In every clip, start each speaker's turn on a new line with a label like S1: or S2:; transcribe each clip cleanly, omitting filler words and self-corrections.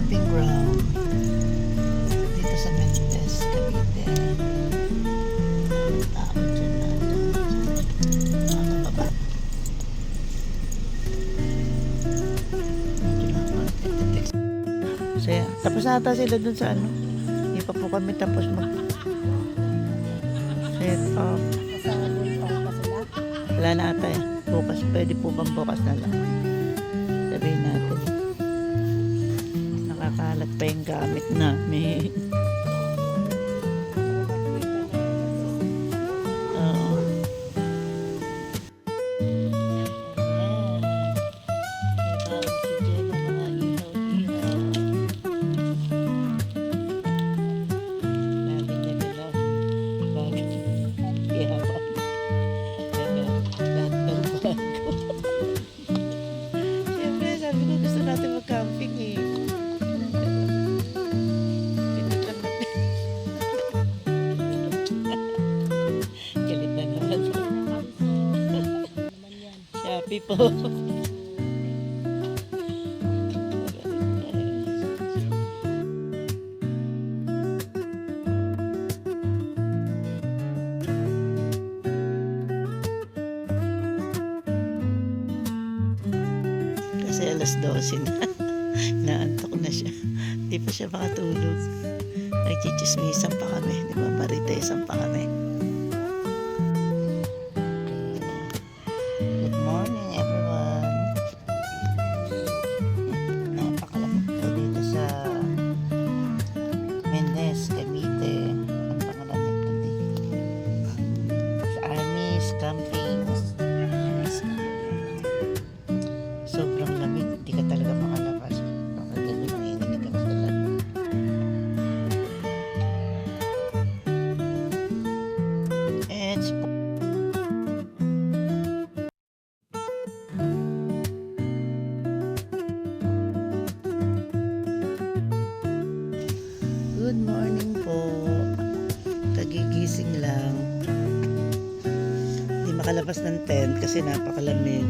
S1: camping ground dito sa Mendez, Cavite. Tao dyan na mga baba. So yan, tapos na ata sila dun sa ano. Hindi pa po kami tapos mag set up. Wala na ata eh. Bukas, pwede po bang bukas na lang? Sabihin natin. Nakakalat pa yung gamit namin. Oo. Siyempre, sabi ko gusto natin mag-camping eh. Galit na naman. Shopee po. Kasi alas 12 na. Naantok na siya. Di pa siya makatulog. Nagchichismisan pa kami. Di ba? Maritesan pa kami. Good morning everyone. Napakalamig po dito sa Mendez, Cavite. Ang pangalan nito dito? Sa Army's Camping. Sobrang lamig, hindi ka talaga makalabas. Nakagabi ng init ka sa lamig. It's good morning po. Kagigising lang. Hindi makalabas ng tent kasi napakalamig.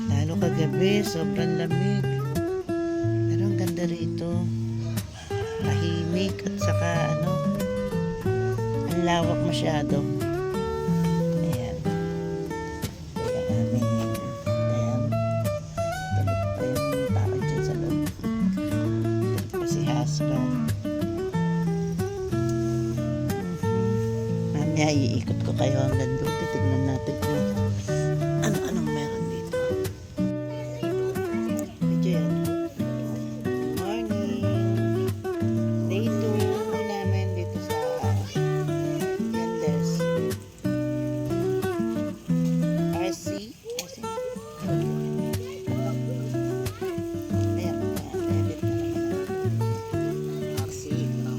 S1: Lalo kagabi, sobrang lamig. Pero ang ganda rito. Tahimik at saka ano, ang lawak masyado. Ayan. Ayan namin. Ayan. Galit pa yung tao dyan sa loob. Galit pa si husband. Mamaya iikot ko kayo hanggang doon. Titignan natin kung ano-anong meron dito. Video yan. Morning. Day 2 namin dito sa Mendez. RC. Ayan. Edit na naman. RC. RC ba?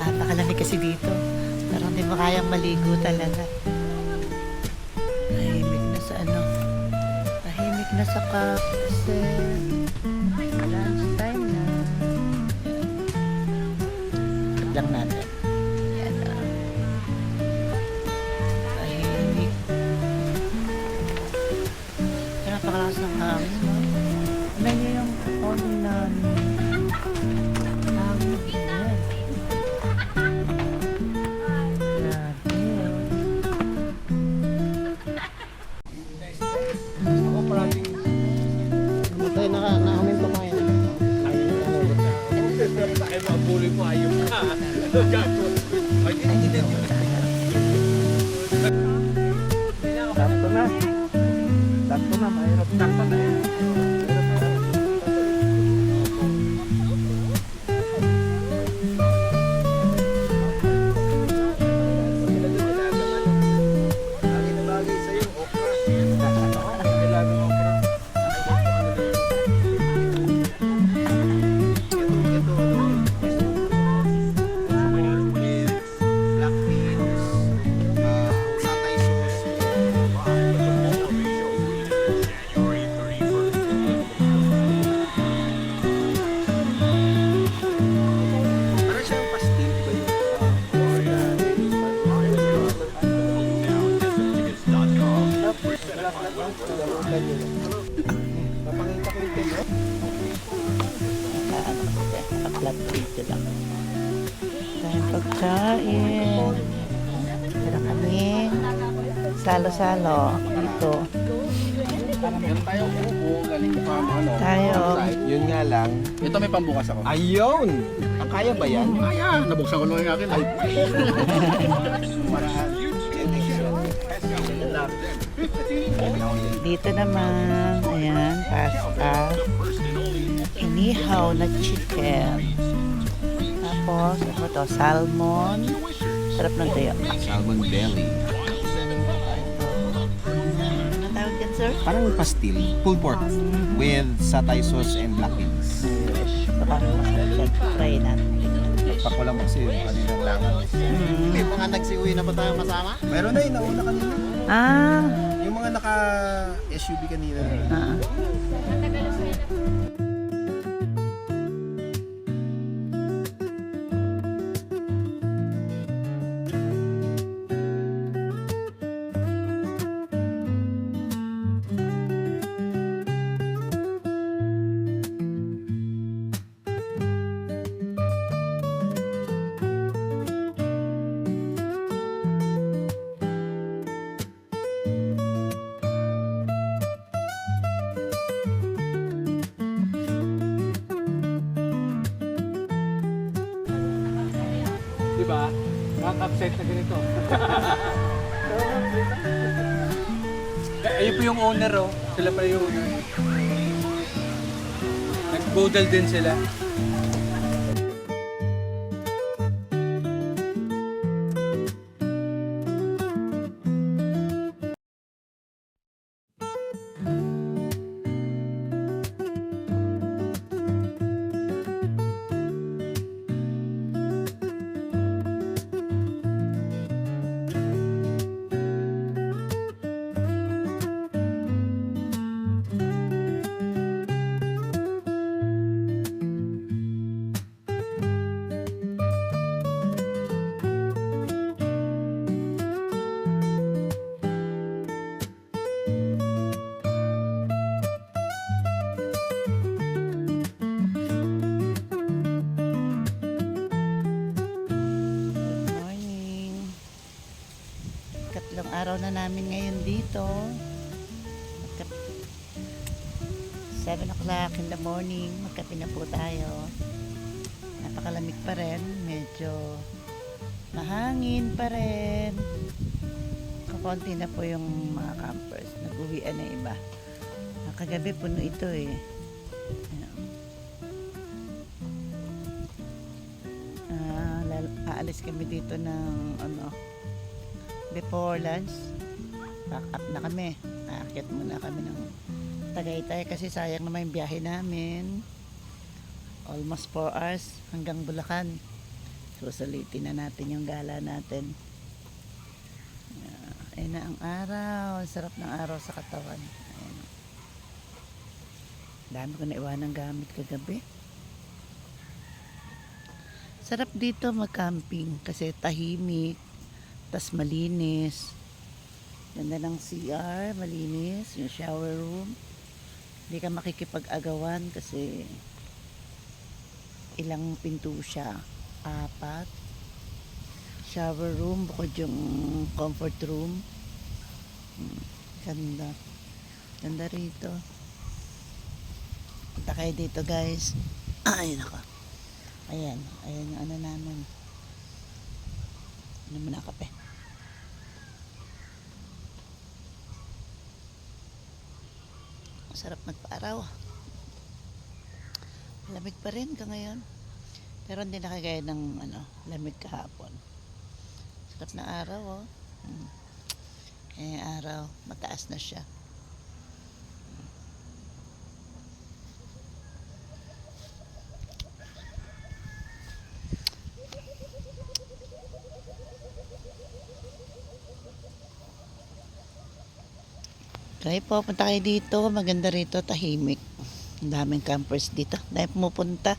S1: Napakalamig kasi dito. Parang di mo kayang maligo talaga. Tahimik na sa ano. Tahimik na sa kasi lunch time na. Ito lang natin. Yan na. Tahimik. Kaya napakalakas ng hangin. Ano yung phone namin. Sakto na. Sakto na, mahirap. Sakto na yan.
S2: Papakita ko ito, no?
S1: Naka-flat dito lang. Tayong pagkain. Pero kami, salo-salo dito.
S2: Meron tayong upo, galing pa ano.
S1: Tayo.
S2: Yun nga lang.
S3: Ito may pambukas ako.
S2: Ayun! Ang kaya ba yan?
S3: Kaya, nabuksan ko lang yung akin.
S2: Maraan.
S1: Dito naman, ayan, pasta. Inihaw na chicken. Tapos, ano to, salmon. Sarap ng tayo.
S2: Salmon belly.
S1: Ano tawag yan, sir?
S2: Parang pastil. Pulled pork. With satay sauce and black beans.
S1: Baka masarap. Try natin.
S2: Pakulang kasi yung kanilang langan. May mga nagsiuwi na ba tayo kasama? Meron na, nauna kanina.
S1: Ah,
S2: Yung mga naka-SUV kanina.
S1: ah.
S3: Diba? Not upset na ganito. Ayun po yung owner, oh. Sila pa yung owner. Nag-bodal din sila. Ikatlong araw na namin ngayon dito. 7 o'clock in the morning, magkape na po tayo. Napakalamig pa rin, medyo mahangin pa rin. Kakonti na po yung mga campers, nag-uwian na iba. Kagabi puno ito eh. Aalis kami dito ng before lunch. Pack up na kami. Aakyat muna kami ng Tagaytay kasi sayang naman yung biyahe namin. Almost 4 hours hanggang Bulacan. Susulitin na natin yung gala natin. Ayan na ang araw. Sarap ng araw sa katawan. Ayan. Dami ko na iwan ng gamit kagabi. Sarap dito mag-camping kasi tahimik, tas malinis. Ganda ng CR, malinis, yung shower room. Hindi ka makikipag-agawan kasi ilang pinto siya. 4. Shower room, bukod yung comfort room. Ganda. Ganda rito. Punta kayo dito guys. Ayun ako. Ayan yung namin. Ano mo na kape? Sarap magpa-araw. Lamig pa rin ka ngayon. Pero hindi nakagaya ng lamig kahapon. Sarap na araw, oh. Araw, mataas na siya. Okay po, punta kayo dito. Maganda rito, tahimik. Ang daming campers dito. Dahil pumupunta.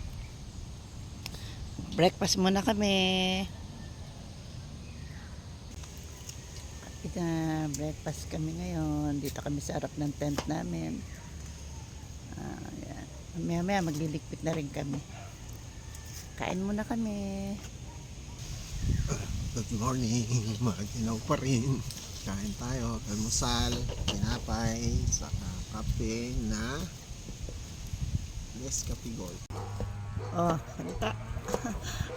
S3: Breakfast muna kami. Breakfast kami ngayon. Dito kami sa harap ng tent namin. Ayan. Maya magliligpit na rin kami. Kain muna kami.
S2: Good morning, maginaw pa rin. Kain tayo, almusal, tinapay, saka kape na Nescafe Gold.
S3: Oh, salita.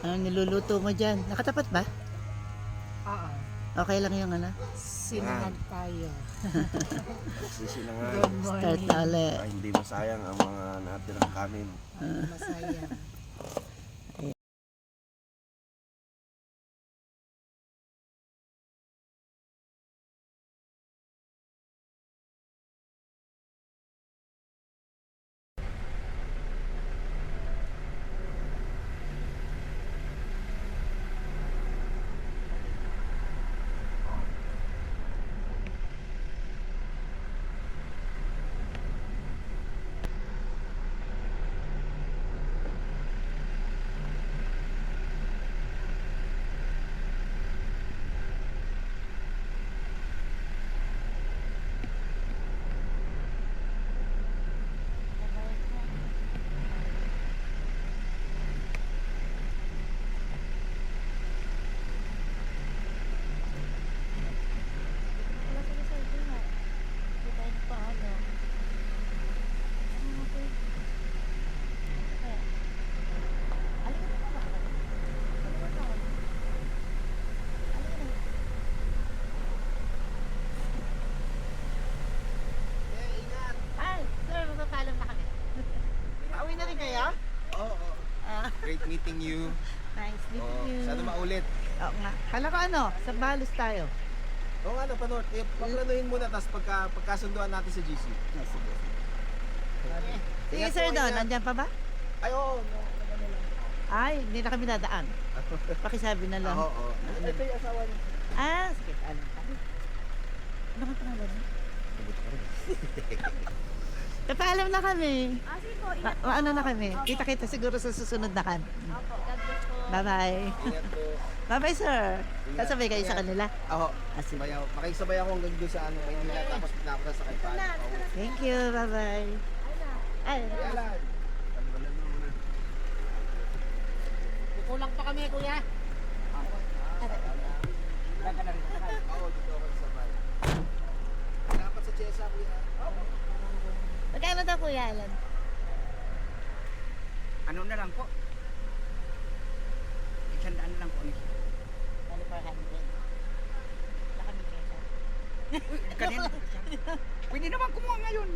S3: Ano niluluto mo dyan? Nakatapat ba?
S4: Oo.
S3: Okay lang yung
S4: Sinangag tayo.
S5: Sisinangan.
S4: Good
S3: start
S4: morning.
S3: na ulit.
S5: Ay, hindi masayang ang mga natirang kanin.
S4: Masaya.
S3: Ay, sir, magpapaalam na kami. Pauwi na rin kayo?
S2: Oo, great meeting you.
S3: Nice meeting you.
S2: Sana maulit.
S3: Oo nga. Kala ko sa Balos tayo.
S2: Oo nga, Panor, paplanuhin muna, tapos pagkasunduan natin sa GC.
S3: Sige
S2: Ingat
S3: sir
S2: po,
S3: doon,
S2: ingat.
S3: nandyan pa ba?
S2: Ay, oo.
S3: Ay, hindi na kami dadaan. Pakisabi na lang.
S2: Oo. Ito yung asawa niya.
S3: Sige, paalam ka. Ano ka pangalan mo? Papaalam na kami.
S4: Sige po,
S3: Ano na kami? Kita-kita siguro sa susunod na kan.
S4: Opo, God bless po.
S3: Bye-bye.
S2: Ingat po.
S3: Bye-bye, sir.
S2: Ingat.
S3: Sasabay kayo sa
S2: Ingat.
S3: kanila.
S2: Oo.
S3: Sige.
S2: Makikisabay ako hanggang doon sa Maynila, tapos pinapunta sa Kaipan.
S3: Thank you. Bye-bye. Ay,
S2: Ayan.
S4: Kukulang pa kami, kuya.
S2: Oo, dito ako sabay. Dapat sa Chesa, kuya.
S3: magkano daw kuya Alan?
S6: Ano na lang po? 100 na lang po.
S3: Bali 400. Wala kami kesa.
S6: Uy, kanina. Pwede naman kumuha ngayon.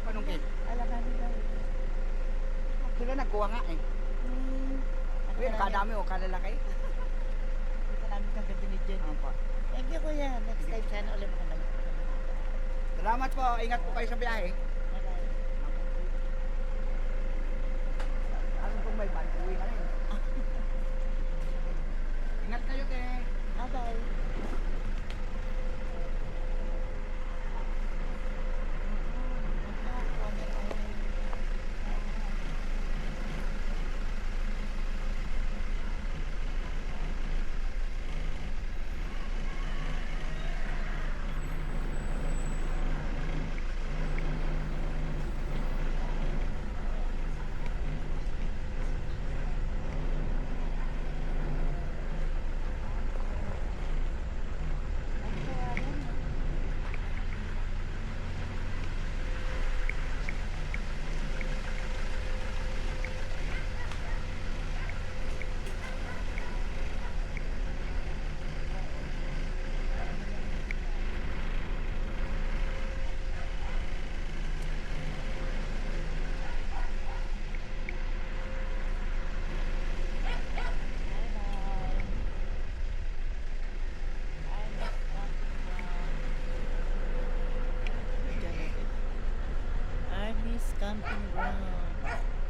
S6: Panungkit.
S3: Alam namin daw.
S6: Sila nagkuha nga eh. Uy, kadami o kalalaki.
S3: Dito namin kang gabi ni Jen.
S6: Opo.
S3: Thank you kuya. Next time sana ulit makabalik.
S6: Salamat po. Ingat po kayo sa biyahe.
S3: Bye-bye.
S6: Ano pong may ban? Uwi na rin. Ingat kayo, te.
S3: Bye-bye. camping ground.